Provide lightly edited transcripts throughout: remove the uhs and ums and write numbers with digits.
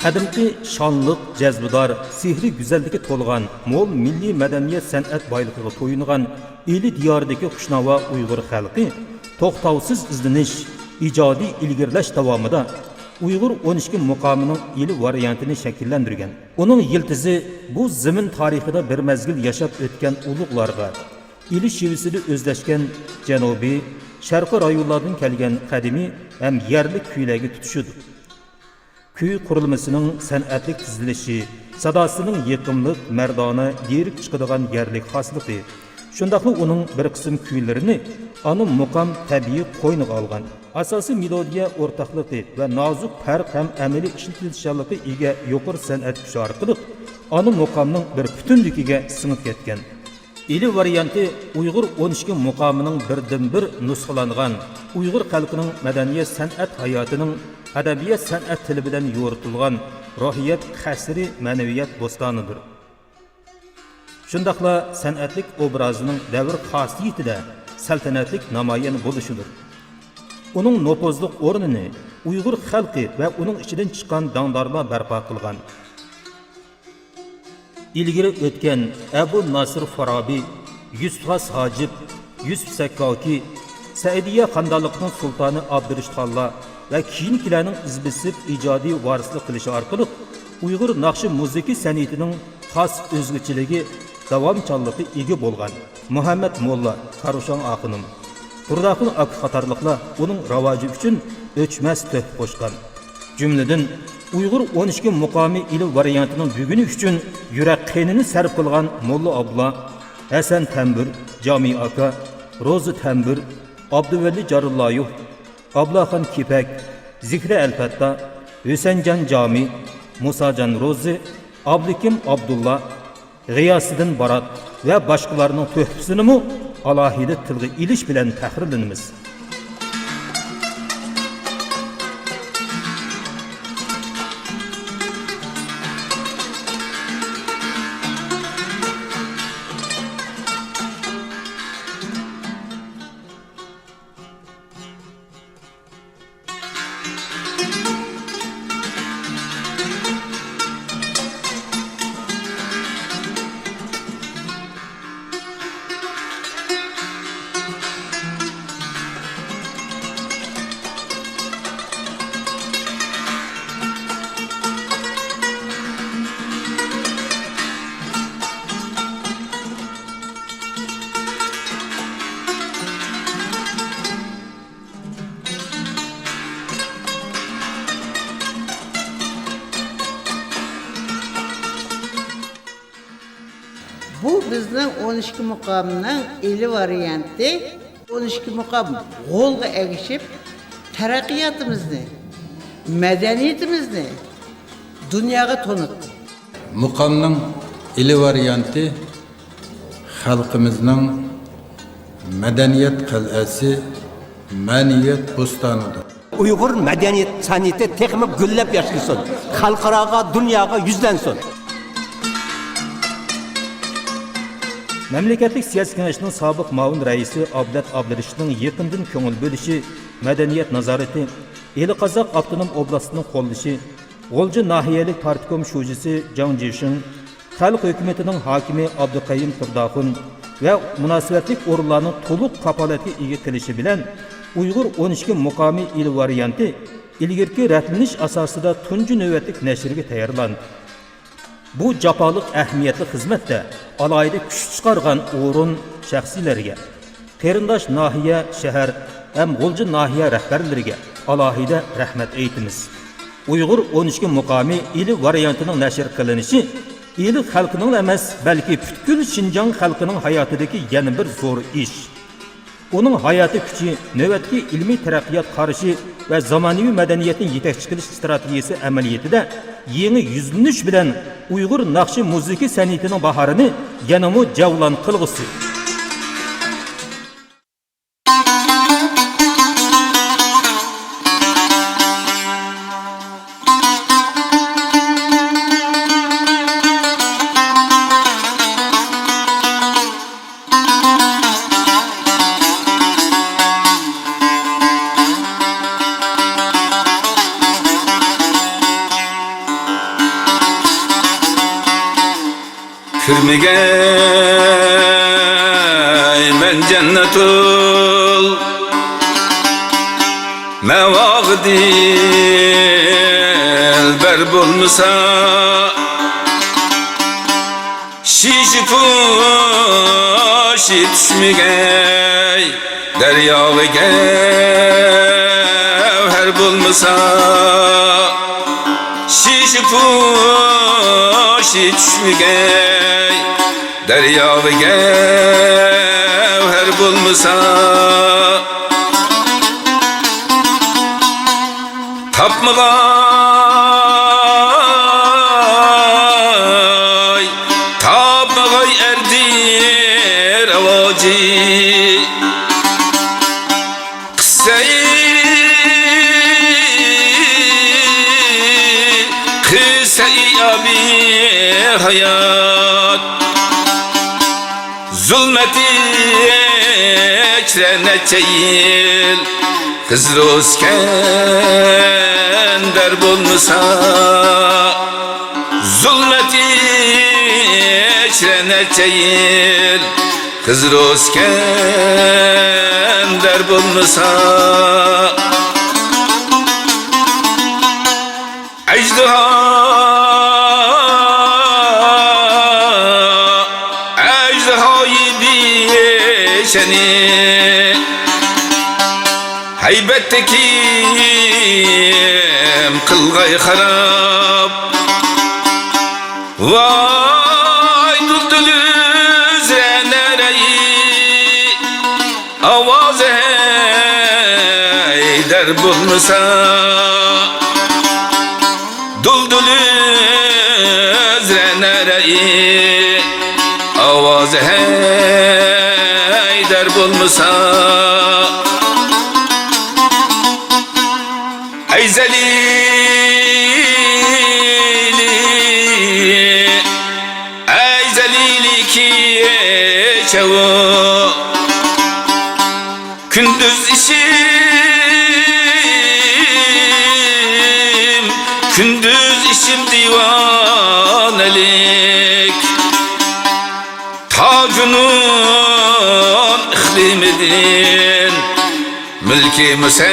qadimki shonliq, jazbidor, sehri go'zallikka to'lgan, mo'l milliy madaniyat san'at boyligiga to'yingan eli diyoridagi Xushnavo Uyg'ur xalqi to'xtovsiz izlanish, ijodiy ilgirlash davomida Uyg'ur 12 muqomining eli variantini shakllantirgan. Uning yiltizi bu zamin tarixida bir mezgil yashab o'tgan ulug'larga, eli shivisini o'zlashgan janubiy, sharqiy rayonlardan kelgan qadimiy ham yerlik kuylarga tutishidir. Kuy qurilmasining san'atlik tizilishi, sadosining yiqimliq, mardona, lirik chiqadigan yerlik xosligi, shundaqli uning bir qism kuylarini ana muqam tabiiy qo'yniga olgan. Asosiy melodiya o'rtaqligi va nozik farq ham amaliy ishlatilishlarga ega yuqori san'at kuchi orqali ana muqamning bir butunligiga singib ketgan. Eli varianti Uyg'ur 12 muqomining birdan-bir nusxalangan Uyg'ur xalqining madaniyat san'at hayotining adabiyat san'at tili bilan yo'ritilgan ruhiyat qasri ma'naviyat bo'stonidir. Shundaqla san'atlik obrazining davr xosiyatida saltanatlik namoyon bo'lishidir. Uning nopozliq o'rnini Uyg'ur xalqi va uning ichidan chiqqan dangdorlar barpo qilgan. İlgiri o'tgan Abu Nasr Farabi, Yusuf Hojib, Yusuf Sakkoki, Saidiya xandonligining sultoni Abdurishxonlar va keyingilarning izbisib ijodiy varislik qilishi orqali Uyg'ur naqshi musiqa san'atining xos o'zgarchiligi davomchanligi ega bo'lgan. Muhammad Molla, Qarushan Oqinim, Turdaxun Ak qatorliqlar uning ravoji uchun o'chmas to'p qo'shgan. Jumladan Uyg'ur 12 muqomi ili variantining buguni uchun yurak qenini sarf qilgan Molla Abla, Hasan Tambur, Jami aka, Ro'zi Tambur, Abduvali Jarulloyev, Ablaxon Kipak, Zikri Alfatta, Husanjon Jami, Musajon Ro'zi, Abdukim Abdullah, G'iyosiddin Barat va boshqalarning to'hfasini alohida tilga ilish bilan faxrlanamiz. Bu bizning 12 muqomning eli varianti. 12 muqom qo'lga egishib taraqqiyotimizni, madaniyatimizni dunyoga tanıtdı. Muqomning eli varianti xalqimizning madaniyat qal'asi, ma'naviyat bo'stonidir. Uyg'ur madaniyat san'ati texmi gullab yashnasin, xalqaroga, dunyoga yuzlansin. Memleketlik siyasi kengashining sobiq ma'mur raisi Abdat Abdurishning yaqindan ko'ngil bo'lishi, madaniyat nazorati, Eli Qozoq avtonom oblastining qo'llashi, G'o'lji nahiyalik partkom shujisi Jang Jishin, xalq hukumatining hokimi Abduqayyim Turdaxun va munosabatlik o'rinlarning to'liq kafolatiga ega qilishi bilan Uyg'ur 12 muqomi il varianti ilgirki ratlanish asosida tunji navbatlik nashrga tayyorlandi. Bu japolik ahamiyatli xizmatda alohida kuch chiqargan o'rin shaxsiylarga, qarindosh nahiya, shahar ham G'o'lji nahiya rahbarlariga alohida rahmat aytamiz. Uyg'ur 12 muqomi ili variantining nashr qilinishi eli xalqining emas, balki butkul Shinjong xalqining hayotidagi yana bir zo'r ish. Uning hayoti kuchi, navbatdagi ilmiy taraqqiyot qarishi va zamonaviy madaniyatning yetakchi qilish strategiyasi amaliyotida yangi yuzlanish bilan Uyg'ur naqshi musiqa san'atining bahorini yanamo javlon qilg'usi. kirmigey men cennetul mevagdil ber bulmasa şişip şi düşmigey deryağı gevher bulmasa şişip şi düşmigey deryağı gevher bulmasa tapmagay tapmagay erdir avacı kıssayı abi hayat zulmeti ekrene çeyil kız roskender bulmasa zulmeti ekrene çeyil kız roskender bulmasa ecdahayı bişeni haybettekim kılgay harap vay duldulüz nereyi avaz eyder bulmasa duldulüz nereyi avaz eyder bulmasa ey zelili ki çavu gündüz işim divanelik tacunun iklimidin mülki müsehher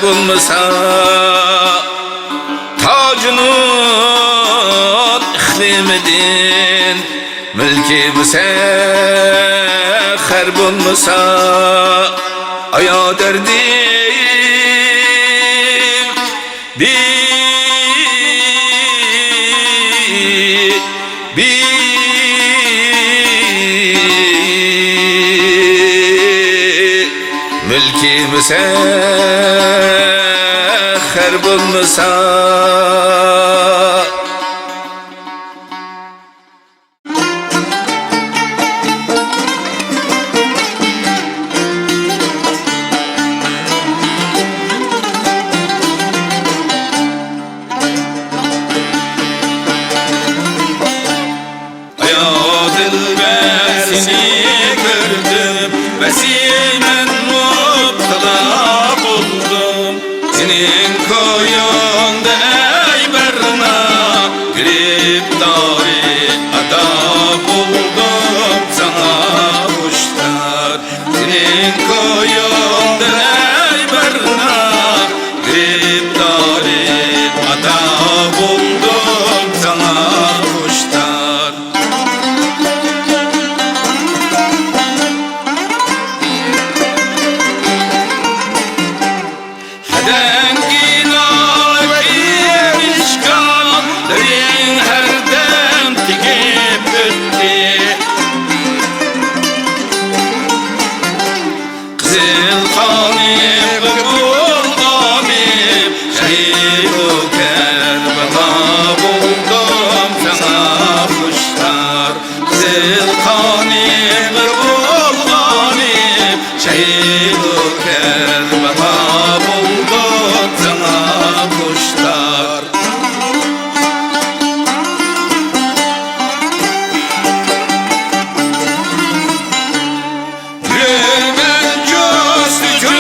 bulmasa tacunun iklimidin mülki müsehher bulmasa aya derdim mülki müsehher bulmasa ya dilber seni gördüm vesimen mutla buldum senin koyunda ey berna griptari ada buldum sana kuşlar senin koyunda ey berna griptari ada buldum sana kuşlar Rümen costu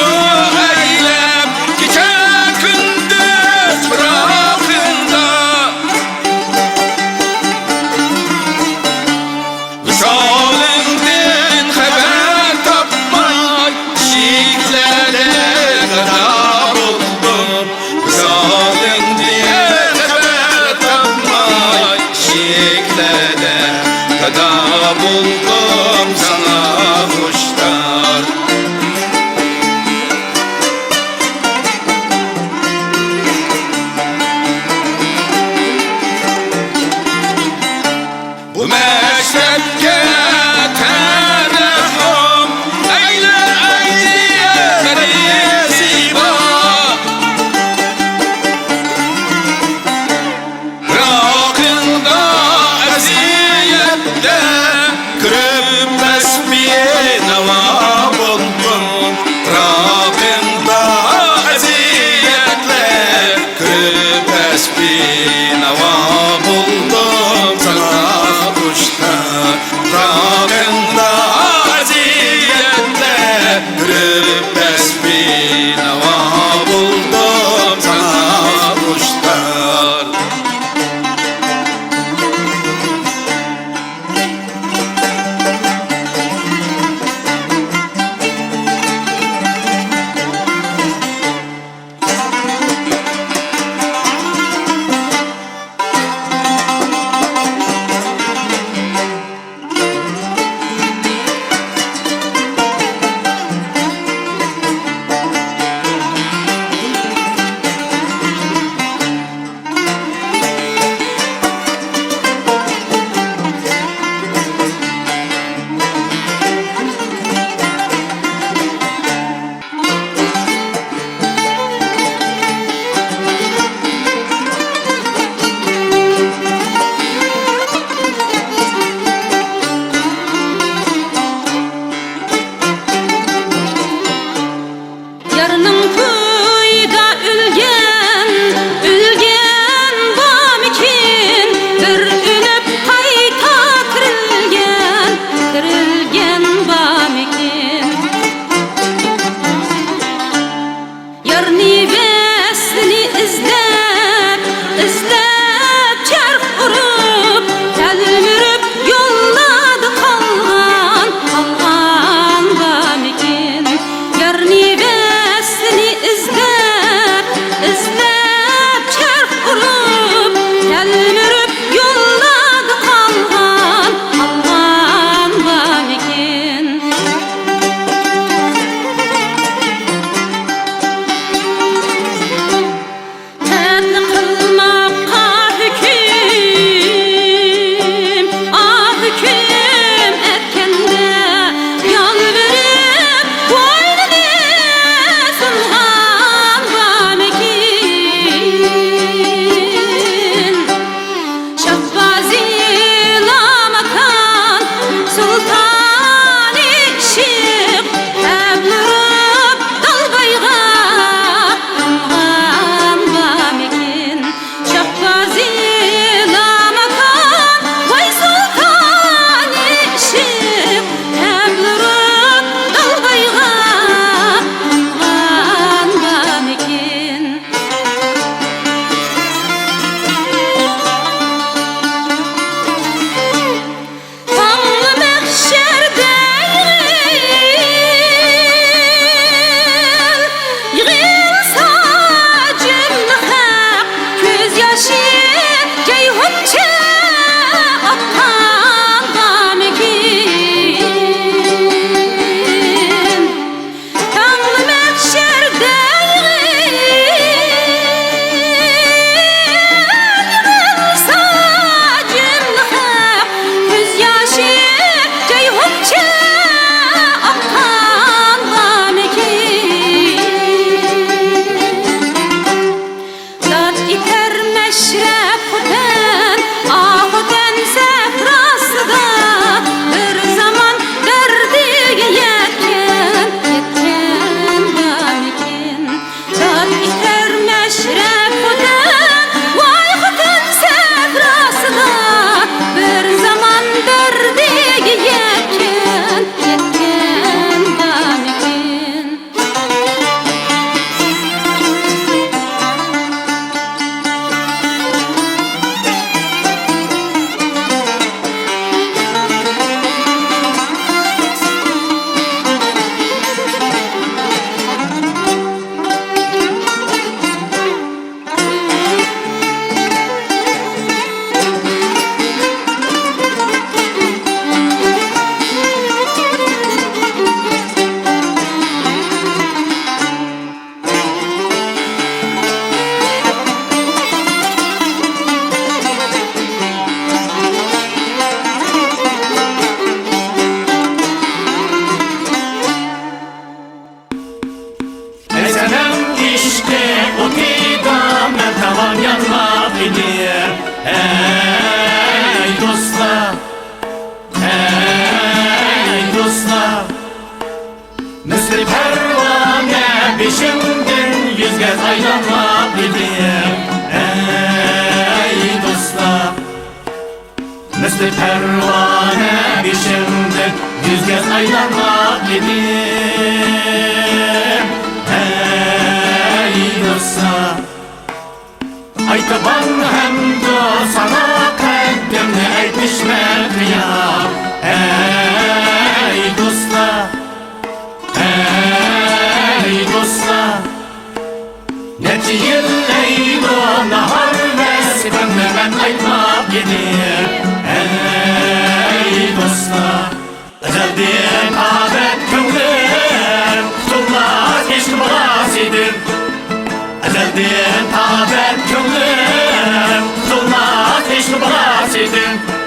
Misli pervane peşimden yüz kez aylanmak idim. Ey dostlar, misli pervane peşimden yüz kez aylanmak idim. Ey dostlar, aytaban hem de sana kaddimni aytishmak ya. Ey dostlar, ey dostlar, neçe yıl leylo nahar vesifimni men aytmak edim. Ey dostlar, ezelden abed ko'nglim tutulmaz ishq bolas edim. Ezelden abed ko'nglim tutulmaz ishq bolas edim.